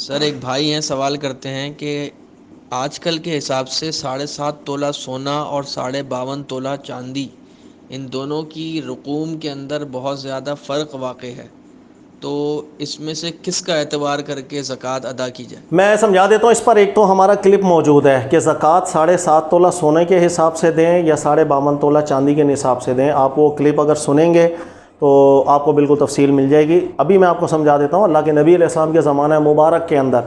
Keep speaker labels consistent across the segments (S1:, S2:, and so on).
S1: سر ایک بھائی ہیں، سوال کرتے ہیں کہ آج کل کے حساب سے 7.5 تولہ سونا اور 52.5 تولہ چاندی، ان دونوں کی رقوم کے اندر بہت زیادہ فرق واقع ہے، تو اس میں سے کس کا اعتبار کر کے زکوٰۃ ادا کی جائے؟
S2: میں سمجھا دیتا ہوں اس پر۔ ایک تو ہمارا کلپ موجود ہے کہ زکوٰۃ 7.5 تولہ سونے کے حساب سے دیں یا 52.5 تولہ چاندی کے نصاب سے دیں۔ آپ وہ کلپ اگر سنیں گے تو آپ کو بالکل تفصیل مل جائے گی۔ ابھی میں آپ کو سمجھا دیتا ہوں۔ اللہ کے نبی علیہ السلام کے زمانہ مبارک کے اندر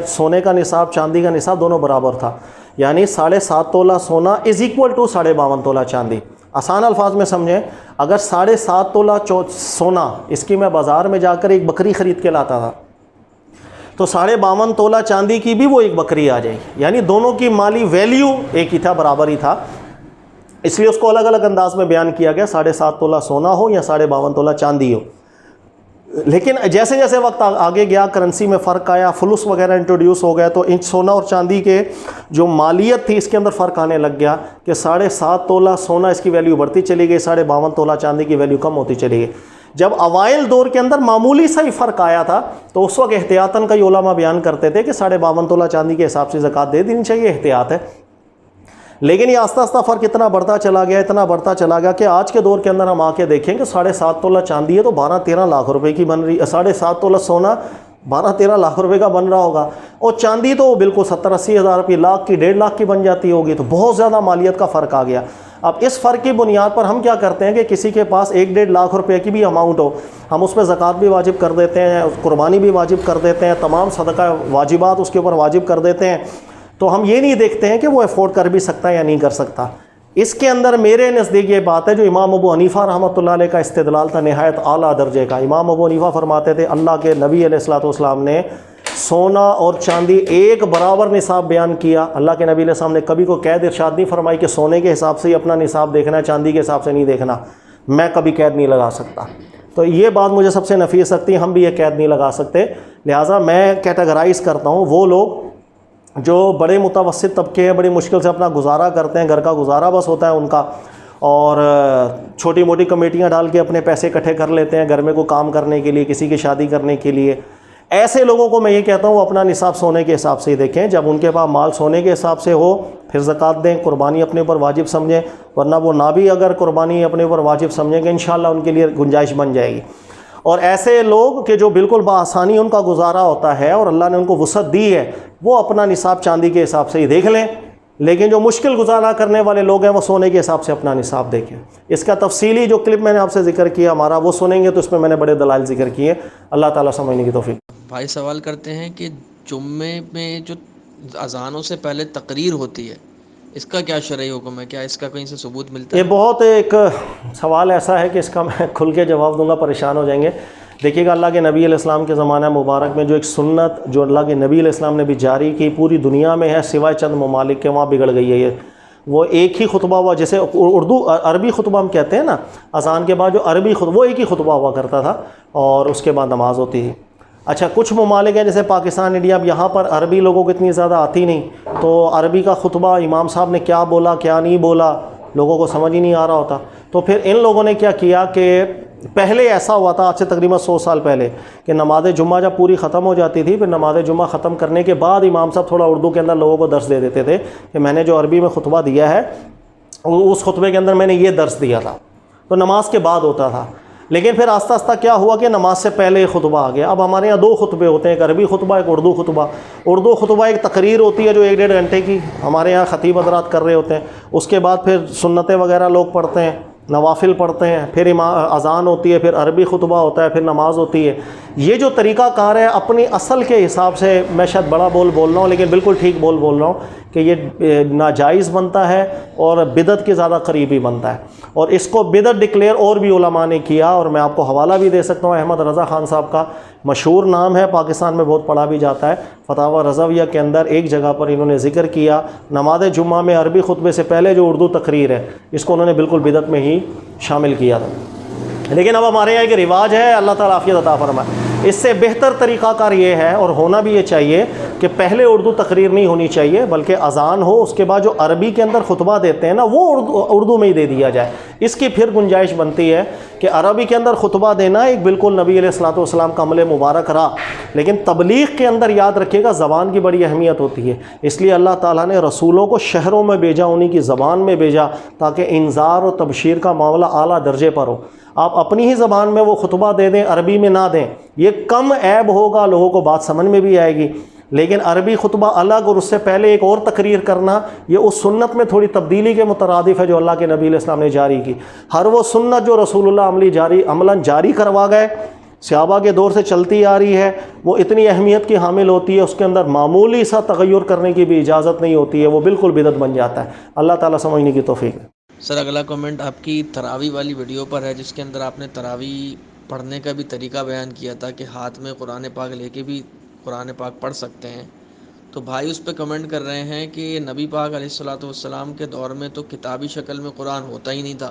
S2: سونے کا نصاب، چاندی کا نصاب دونوں برابر تھا، یعنی 7.5 تولہ سونا از اکول ٹو 52.5 تولہ چاندی۔ آسان الفاظ میں سمجھیں، اگر 7.5 تولہ سونا اس کی میں بازار میں جا کر ایک بکری خرید کے لاتا تھا تو 52.5 تولہ چاندی کی بھی وہ ایک بکری آ جائے گی، یعنی دونوں کی مالی ویلیو ایک ہی تھا، برابر ہی تھا۔ اس لیے اس کو الگ الگ انداز میں بیان کیا گیا، 7.5 تولہ سونا ہو یا 52.5 تولہ چاندی ہو۔ لیکن جیسے جیسے وقت آگے گیا، کرنسی میں فرق آیا، فلوس وغیرہ انٹروڈیوس ہو گیا، تو ان سونا اور چاندی کے جو مالیت تھی اس کے اندر فرق آنے لگ گیا کہ 7.5 تولہ سونا اس کی ویلیو بڑھتی چلی گئی، 52.5 تولہ چاندی کی ویلیو کم ہوتی چلی گئی۔ جب اوائل دور کے اندر معمولی سا ہی فرق آیا تھا تو اس وقت احتیاطاً کئی علماء بیان کرتے تھے کہ 52.5 تولہ چاندی کے حساب سے زکوٰۃ دے دینی چاہیے، احتیاط ہے۔ لیکن یہ آہستہ آہستہ فرق اتنا بڑھتا چلا گیا، اتنا بڑھتا چلا گیا کہ آج کے دور کے اندر ہم آ کے دیکھیں کہ 7.5 تولہ چاندی ہے تو 12-13 لاکھ روپے کی بن رہی ہے، 7.5 تولہ سونا 12-13 لاکھ روپے کا بن رہا ہوگا، اور چاندی تو بالکل 70-80 ہزار روپے، لاکھ کی 1.5 لاکھ کی بن جاتی ہوگی۔ تو بہت زیادہ مالیت کا فرق آ گیا۔ اب اس فرق کی بنیاد پر ہم کیا کرتے ہیں کہ کسی کے پاس 1-1.5 لاکھ روپے کی بھی اماؤنٹ ہو، ہم اس پہ زکوٰۃ بھی واجب کر دیتے ہیں، قربانی بھی واجب کر دیتے ہیں، تمام صدقہ واجبات اس کے اوپر واجب کر دیتے ہیں۔ تو ہم یہ نہیں دیکھتے ہیں کہ وہ افورڈ کر بھی سکتا ہے یا نہیں کر سکتا۔ اس کے اندر میرے نزدیک یہ بات ہے جو امام ابو حنیفہ رحمۃ اللہ علیہ کا استدلال تھا نہایت اعلیٰ درجے کا۔ امام ابو حنیفہ فرماتے تھے اللہ کے نبی علیہ الصلوۃ والسلام نے سونا اور چاندی ایک برابر نصاب بیان کیا۔ اللہ کے نبی علیہ السلام نے کبھی کو قید ارشاد نہیں فرمائی کہ سونے کے حساب سے ہی اپنا نصاب دیکھنا ہے، چاندی کے حساب سے نہیں دیکھنا۔ میں کبھی قید نہیں لگا سکتا، تو یہ بات مجھے سب سے نفیس لگتی ہے، ہم بھی یہ قید نہیں لگا سکتے۔ لہٰذا میں کیٹیگرائز کرتا ہوں وہ لوگ جو بڑے متوسط طبقے ہیں، بڑی مشکل سے اپنا گزارا کرتے ہیں، گھر کا گزارا بس ہوتا ہے ان کا، اور چھوٹی موٹی کمیٹیاں ڈال کے اپنے پیسے اکٹھے کر لیتے ہیں گھر میں کوئی کام کرنے کے لیے، کسی کی شادی کرنے کے لیے۔ ایسے لوگوں کو میں یہ کہتا ہوں وہ اپنا نصاب سونے کے حساب سے ہی دیکھیں۔ جب ان کے پاس مال سونے کے حساب سے ہو پھر زکوٰۃ دیں، قربانی اپنے اوپر واجب سمجھیں، ورنہ وہ نہ بھی اگر قربانی اپنے اوپر واجب سمجھیں گے انشاءاللہ ان کے لیے گنجائش بن جائے گی۔ اور ایسے لوگ کہ جو بالکل بآسانی ان کا گزارا ہوتا ہے اور اللہ نے ان کو وسعت دی ہے، وہ اپنا نصاب چاندی کے حساب سے ہی دیکھ لیں۔ لیکن جو مشکل گزارا کرنے والے لوگ ہیں وہ سونے کے حساب سے اپنا نصاب دیکھیں۔ اس کا تفصیلی جو کلپ میں نے آپ سے ذکر کیا ہمارا، وہ سنیں گے تو اس میں نے بڑے دلائل ذکر کیے۔ اللہ تعالیٰ سمجھنے کی توفیق۔
S1: بھائی سوال کرتے ہیں کہ جمعے میں جو اذانوں سے پہلے تقریر ہوتی ہے، اس کا کیا شرعی حکم ہے؟ کیا اس کا کہیں سے ثبوت ملتا ہے؟
S2: یہ بہت ایک سوال ایسا ہے کہ اس کا میں کھل کے جواب دوں گا پریشان ہو جائیں گے۔ دیکھیے گا اللہ کے نبی علیہ السلام کے زمانہ مبارک میں جو ایک سنت جو اللہ کے نبی علیہ السلام نے بھی جاری کی، پوری دنیا میں ہے سوائے چند ممالک کے، وہاں بگڑ گئی ہے یہ۔ وہ ایک ہی خطبہ ہوا، جیسے عربی خطبہ ہم کہتے ہیں نا، اذان کے بعد جو عربی خطبہ، وہ ایک ہی خطبہ ہوا کرتا تھا اور اس کے بعد نماز ہوتی تھی۔ اچھا کچھ ممالک ہیں جیسے پاکستان، انڈیا، اب یہاں پر عربی لوگوں کو اتنی زیادہ آتی نہیں، تو عربی کا خطبہ امام صاحب نے کیا بولا کیا نہیں بولا لوگوں کو سمجھ ہی نہیں آ رہا ہوتا۔ تو پھر ان لوگوں نے کیا کیا کہ پہلے ایسا ہوا تھا آج سے تقریباً 100 سال پہلے کہ نماز جمعہ جب پوری ختم ہو جاتی تھی، پھر نماز جمعہ ختم کرنے کے بعد امام صاحب تھوڑا اردو کے اندر لوگوں کو درس دے دیتے تھے کہ میں نے جو عربی میں خطبہ دیا ہے اس خطبے کے اندر میں نے یہ درس دیا تھا، تو نماز کے بعد ہوتا تھا۔ لیکن پھر آہستہ آہستہ کیا ہوا کہ نماز سے پہلے خطبہ آ گیا۔ اب ہمارے یہاں 2 خطبے ہوتے ہیں، ایک عربی خطبہ ایک اردو خطبہ۔ اردو خطبہ ایک تقریر ہوتی ہے جو 1-1.5 گھنٹے کی ہمارے یہاں خطیب حضرات کر رہے ہوتے ہیں، اس کے بعد پھر سنتیں وغیرہ لوگ پڑھتے ہیں، نوافل پڑھتے ہیں، پھر اذان ہوتی ہے، پھر عربی خطبہ ہوتا ہے، پھر نماز ہوتی ہے۔ یہ جو طریقہ کار ہے اپنی اصل کے حساب سے، میں شاید بڑا بول رہا ہوں لیکن بالکل ٹھیک بول رہا ہوں کہ یہ ناجائز بنتا ہے اور بدعت کے زیادہ قریبی بنتا ہے، اور اس کو بدعت ڈکلیئر اور بھی علماء نے کیا، اور میں آپ کو حوالہ بھی دے سکتا ہوں احمد رضا خان صاحب کا، مشہور نام ہے، پاکستان میں بہت پڑھا بھی جاتا ہے۔ فتاوی رضویہ کے اندر ایک جگہ پر انہوں نے ذکر کیا نماز جمعہ میں عربی خطبے سے پہلے جو اردو تقریر ہے اس کو انہوں نے بالکل بدعت میں ہی شامل کیا تھا۔ لیکن اب ہمارے یہاں ایک رواج ہے، اللہ تعالیٰ عافیت عطا فرمائے، اس سے بہتر طریقہ کار یہ ہے، اور ہونا بھی یہ چاہیے، کہ پہلے اردو تقریر نہیں ہونی چاہیے، بلکہ اذان ہو، اس کے بعد جو عربی کے اندر خطبہ دیتے ہیں نا وہ اردو میں ہی دے دیا جائے۔ اس کی پھر گنجائش بنتی ہے کہ عربی کے اندر خطبہ دینا ایک بالکل نبی علیہ الصلوۃ والسلام کا عمل مبارک رہا، لیکن تبلیغ کے اندر یاد رکھیے گا زبان کی بڑی اہمیت ہوتی ہے۔ اس لیے اللہ تعالیٰ نے رسولوں کو شہروں میں بھیجا، انہی کی زبان میں بھیجا، تاکہ انذار اور تبشیر کا معاملہ اعلیٰ درجے پر ہو۔ آپ اپنی ہی زبان میں وہ خطبہ دے دیں، عربی میں نہ دیں، یہ کم عیب ہوگا، لوگوں کو بات سمجھ میں بھی آئے گی، لیکن عربی خطبہ الگ اور اس سے پہلے ایک اور تقریر کرنا، یہ اس سنت میں تھوڑی تبدیلی کے مترادف ہے جو اللہ کے نبی علیہ السلام نے جاری کی۔ ہر وہ سنت جو رسول اللہ عملاً جاری کروا گئے، صحابہ کے دور سے چلتی آ رہی ہے، وہ اتنی اہمیت کی حامل ہوتی ہے، اس کے اندر معمولی سا تغیر کرنے کی بھی اجازت نہیں ہوتی ہے، وہ بالکل بدعت بن جاتا ہے۔ اللہ تعالیٰ سمجھنے کی توفیق ہے۔
S1: سر اگلا کمنٹ آپ کی تراوی والی ویڈیو پر ہے، جس کے اندر آپ نے تراوی پڑھنے کا بھی طریقہ بیان کیا تھا کہ ہاتھ میں قرآن پاک لے کے بھی قرآن پاک پڑھ سکتے ہیں۔ تو بھائی اس پہ کمنٹ کر رہے ہیں کہ نبی پاک علیہ الصلوۃ والسلام کے دور میں تو کتابی شکل میں قرآن ہوتا ہی نہیں تھا،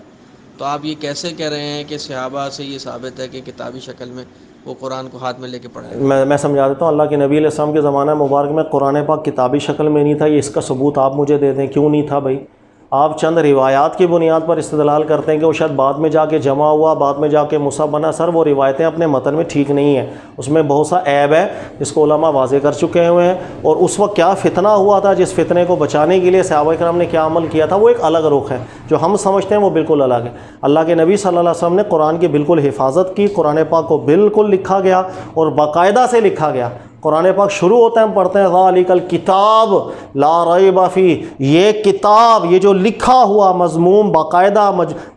S1: تو آپ یہ کیسے کہہ رہے ہیں کہ صحابہ سے یہ ثابت ہے کہ کتابی شکل میں وہ قرآن کو ہاتھ میں لے کے پڑھ رہے ہیں؟
S2: میں سمجھا دیتا ہوں۔ اللہ کے نبی علیہ السلام کے زمانہ مبارک میں قرآن پاک کتابی شکل میں نہیں تھا، یہ اس کا ثبوت آپ مجھے دے دیں، کیوں نہیں تھا بھائی؟ آپ چند روایات کی بنیاد پر استدلال کرتے ہیں کہ وہ شاید بعد میں جا کے جمع ہوا، بعد میں جا کے مصحف بنا۔ سر وہ روایتیں اپنے متن میں ٹھیک نہیں ہیں، اس میں بہت سا عیب ہے جس کو علماء واضح کر چکے ہوئے ہیں، اور اس وقت کیا فتنہ ہوا تھا، جس فتنے کو بچانے کے لیے صحابہ کرام نے کیا عمل کیا تھا، وہ ایک الگ رخ ہے۔ جو ہم سمجھتے ہیں وہ بالکل الگ ہے۔ اللہ کے نبی صلی اللہ علیہ وسلم نے قرآن کی بالکل حفاظت کی، قرآن پاک کو بالکل لکھا گیا اور باقاعدہ سے لکھا گیا۔ قرآن پاک شروع ہوتا ہے، ہم پڑھتے ہیں ذالک الکتاب لا ریب فیہ، یہ کتاب، یہ جو لکھا ہوا مضمون باقاعدہ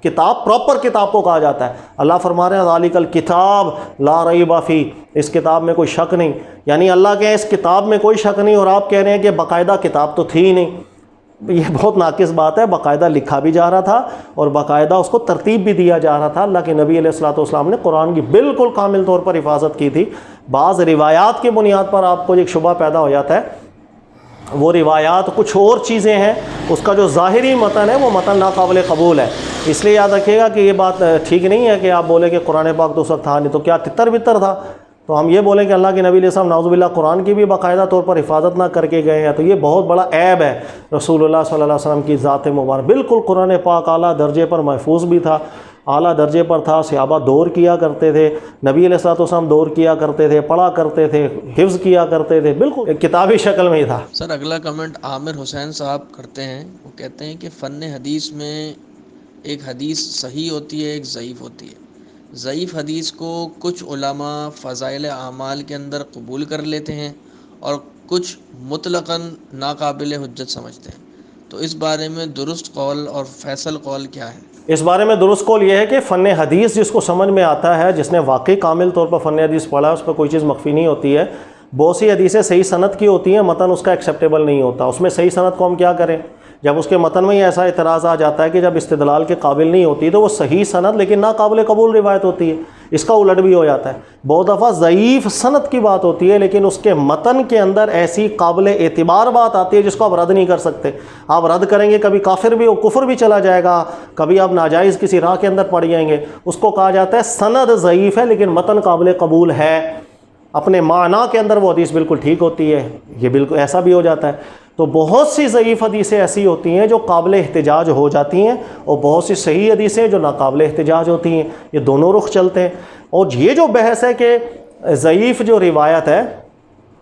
S2: کتاب، پراپر کتاب کو کہا جاتا ہے۔ اللہ فرما رہے ہیں ذالک الکتاب لا ریب فیہ، اس کتاب میں کوئی شک نہیں، یعنی اللہ کے اس کتاب میں کوئی شک نہیں، اور آپ کہہ رہے ہیں کہ باقاعدہ کتاب تو تھی ہی نہیں۔ یہ بہت ناقص بات ہے۔ باقاعدہ لکھا بھی جا رہا تھا اور باقاعدہ اس کو ترتیب بھی دیا جا رہا تھا۔ اللہ کے نبی علیہ الصلوۃ والسلام نے قرآن کی بالکل کامل طور پر حفاظت کی تھی۔ بعض روایات کی بنیاد پر آپ کو ایک شبہ پیدا ہو جاتا ہے، وہ روایات کچھ اور چیزیں ہیں، اس کا جو ظاہری متن ہے وہ متن ناقابل قبول ہے۔ اس لیے یاد رکھیے گا کہ یہ بات ٹھیک نہیں ہے کہ آپ بولیں کہ قرآن پاک تو اس وقت تھا نہیں، تو کیا تتر بتر تھا؟ تو ہم یہ بولیں کہ اللہ کے نبی علیہ السلام نعوذ باللہ قرآن کی بھی باقاعدہ طور پر حفاظت نہ کر کے گئے ہیں، تو یہ بہت بڑا عیب ہے رسول اللہ صلی اللہ علیہ وسلم کی ذات مبارک۔ بالکل قرآن پاک اعلیٰ درجے پر محفوظ بھی تھا، اعلیٰ درجے پر تھا، صحابہ دور کیا کرتے تھے، نبی علیہ الصلوۃ والسلام دور کیا کرتے تھے، پڑھا کرتے تھے، حفظ کیا کرتے تھے، بالکل ایک کتابی شکل میں ہی تھا۔
S1: سر اگلا کمنٹ عامر حسین صاحب کرتے ہیں، وہ کہتے ہیں کہ فن حدیث میں ایک حدیث صحیح ہوتی ہے، ایک ضعیف ہوتی ہے۔ ضعیف حدیث کو کچھ علماء فضائل اعمال کے اندر قبول کر لیتے ہیں اور کچھ مطلقاً ناقابل حجت سمجھتے ہیں، تو اس بارے میں درست قول اور فیصل قول کیا ہے؟
S2: اس بارے میں درست قول یہ ہے کہ فن حدیث جس کو سمجھ میں آتا ہے، جس نے واقعی کامل طور پر فن حدیث پڑھا ہے، اس پہ کوئی چیز مخفی نہیں ہوتی ہے۔ بہت سی حدیثیں صحیح سند کی ہوتی ہیں، متن اس کا ایکسیپٹیبل نہیں ہوتا۔ اس میں صحیح سند کو ہم کیا کریں؟ جب اس کے متن میں ہی ایسا اعتراض آ جاتا ہے کہ جب استدلال کے قابل نہیں ہوتی تو وہ صحیح سند لیکن ناقابل قبول روایت ہوتی ہے۔ اس کا الٹ بھی ہو جاتا ہے، بہت دفعہ ضعیف سند کی بات ہوتی ہے لیکن اس کے متن کے اندر ایسی قابل اعتبار بات آتی ہے جس کو آپ رد نہیں کر سکتے۔ آپ رد کریں گے کبھی کافر بھی کفر بھی چلا جائے گا، کبھی آپ ناجائز کسی راہ کے اندر پڑ جائیں گے، اس کو کہا جاتا ہے سند ضعیف ہے لیکن متن قابل قبول ہے، اپنے معنی کے اندر وہ حدیث بالکل ٹھیک ہوتی ہے۔ یہ بالکل ایسا بھی ہو جاتا ہے۔ تو بہت سی ضعیف حدیثیں ایسی ہوتی ہیں جو قابل احتجاج ہو جاتی ہیں، اور بہت سی صحیح حدیثیں جو ناقابل احتجاج ہوتی ہیں، یہ دونوں رخ چلتے ہیں۔ اور یہ جو بحث ہے کہ ضعیف جو روایت ہے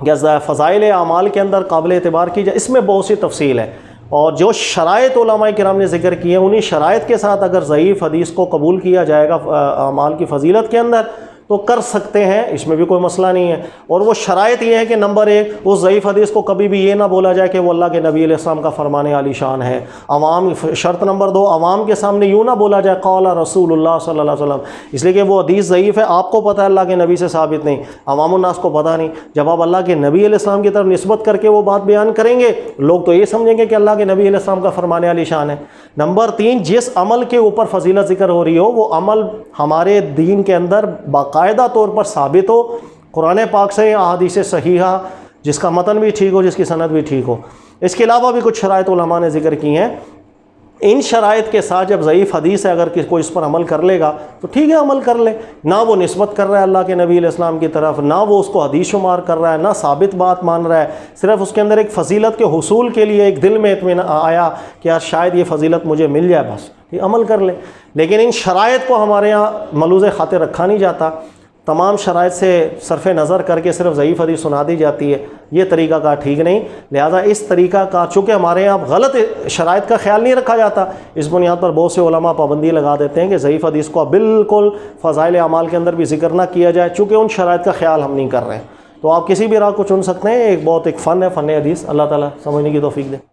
S2: یا فضائل اعمال کے اندر قابل اعتبار کی جائے، اس میں بہت سی تفصیل ہے، اور جو شرائط علماء کرام نے ذکر کی ہیں انہی شرائط کے ساتھ اگر ضعیف حدیث کو قبول کیا جائے گا اعمال کی فضیلت کے اندر تو کر سکتے ہیں، اس میں بھی کوئی مسئلہ نہیں ہے۔ اور وہ شرائط یہ ہے کہ نمبر ایک، اس ضعیف حدیث کو کبھی بھی یہ نہ بولا جائے کہ وہ اللہ کے نبی علیہ السلام کا فرمان عالی شان ہے۔ شرط نمبر دو، عوام کے سامنے یوں نہ بولا جائے قال رسول اللہ صلی اللہ علیہ وسلم، اس لیے کہ وہ حدیث ضعیف ہے، آپ کو پتہ ہے اللہ کے نبی سے ثابت نہیں، عوام الناس کو پتہ نہیں۔ جب آپ اللہ کے نبی علیہ السلام کی طرف نسبت کر کے وہ بات بیان کریں گے، لوگ تو یہ سمجھیں گے کہ اللہ کے نبی علیہ السلام کا فرمان عالی شان ہے۔ نمبر تین، جس عمل کے اوپر فضیلت ذکر ہو رہی ہو وہ عمل ہمارے دین کے اندر باقاعدہ طور پر ثابت ہو، قرآن پاک سے یا احادیث صحیحہ، جس کا متن بھی ٹھیک ہو، جس کی سند بھی ٹھیک ہو۔ اس کے علاوہ بھی کچھ شرائط علماء نے ذکر کی ہیں۔ ان شرائط کے ساتھ جب ضعیف حدیث ہے اگر کوئی اس پر عمل کر لے گا تو ٹھیک ہے عمل کر لے، نہ وہ نسبت کر رہا ہے اللہ کے نبی علیہ السلام کی طرف، نہ وہ اس کو حدیث شمار کر رہا ہے، نہ ثابت بات مان رہا ہے، صرف اس کے اندر ایک فضیلت کے حصول کے لیے ایک دل میں اطمینان آیا کہ یار شاید یہ فضیلت مجھے مل جائے، بس یہ عمل کر لے۔ لیکن ان شرائط کو ہمارے ہاں ملوز خاطر رکھا نہیں جاتا، تمام شرائط سے صرف نظر کر کے صرف ضعیف حدیث سنا دی جاتی ہے، یہ طریقہ کار ٹھیک نہیں۔ لہٰذا اس طریقہ کا چونکہ ہمارے یہاں غلط شرائط کا خیال نہیں رکھا جاتا، اس بنیاد پر بہت سے علماء پابندی لگا دیتے ہیں کہ ضعیف حدیث کو بالکل فضائل اعمال کے اندر بھی ذکر نہ کیا جائے، چونکہ ان شرائط کا خیال ہم نہیں کر رہے ہیں۔ تو آپ کسی بھی راہ کو چن سکتے ہیں، ایک بہت ایک فن ہے، فن حدیث۔ اللہ تعالیٰ سمجھنے کی توفیق دے۔